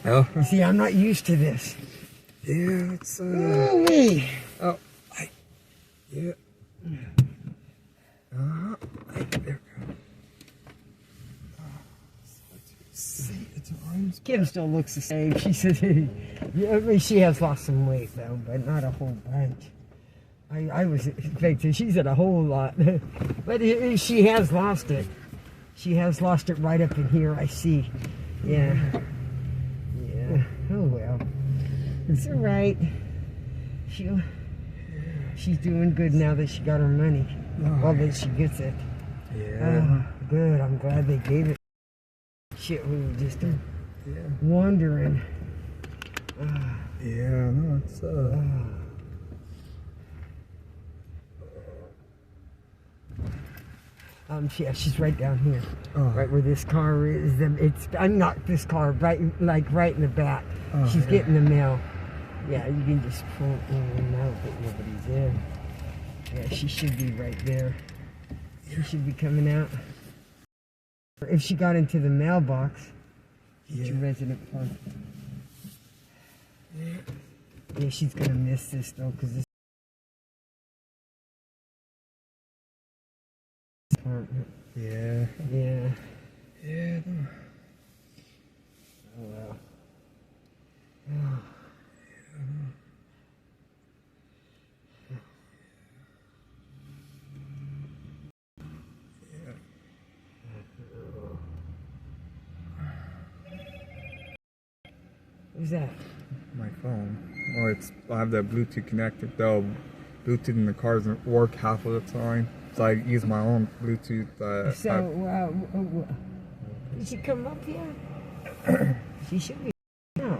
Oh. See, I'm not used to this. Yeah, it's Ooh-wee. Oh, yeah. There we go. See, it's arms. Kim still looks the same. She said, yeah, I mean, she has lost some weight though, but not a whole bunch. I was expecting, she said a whole lot, but she has lost it. She has lost it right up in here, I see. Yeah. Yeah. Oh well. It's all right. She's doing good now that she got her money. Well, that she gets it. Yeah. Good. I'm glad they gave it. Shit, we were just wondering. Yeah, no, it's yeah, she's right down here, Oh. right where this car is. I'm not this car, right, like right in the back. She's getting the mail. Yeah, you can just pull in and out, but nobody's there. Yeah, she should be right there. She should be coming out. If she got into the mailbox, get your resident park. Yeah, she's gonna miss this though, because this apartment. Yeah. Yeah. Yeah. Oh well. Who's that? My phone. Well, I have the Bluetooth connected though. Bluetooth in the car doesn't work half of the time, so I use my own Bluetooth. Did she come up here? She should be out.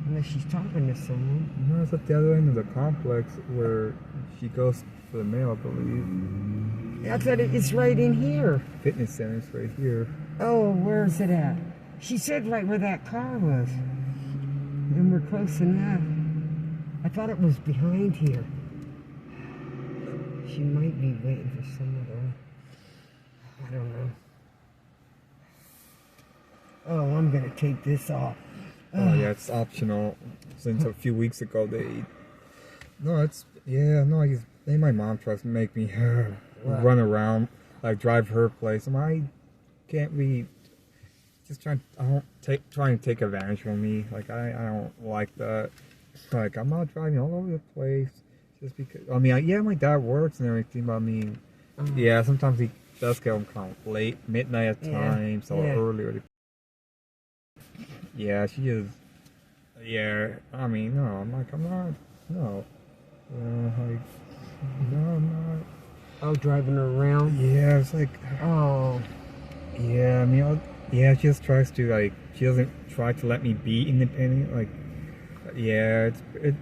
Unless she's talking to someone. No, it's at the other end of the complex where she goes for the mail, I believe. I thought it's right in here. Fitness center's right here. Oh, where is it at? She said right where that car was. And we're close enough. I thought it was behind here. She might be waiting for someone to... I don't know. Oh, I'm gonna take this off. Oh yeah, it's optional. Since a few weeks ago my mom tries to make me run around, like drive her place. And I can't be just trying to take advantage of me. Like I don't like that. Like I'm not driving all over the place just because. I mean, yeah, my dad works and everything, but I mean, yeah, sometimes he does get home kind of late, midnight at times, or earlier. Yeah, she is. Yeah, I mean, no, I'm not. No. No, I'm not. Oh, driving her around? Yeah, it's like. Oh. Yeah, I mean, she just tries to, like, she doesn't try to let me be independent. Like, yeah, it's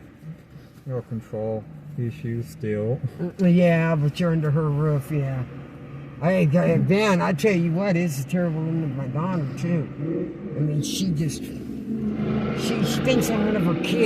no control issues still. Yeah, but you're under her roof, yeah. Dan, I tell you what, this is terrible with my daughter, too. I mean, she thinks I'm one of her kids.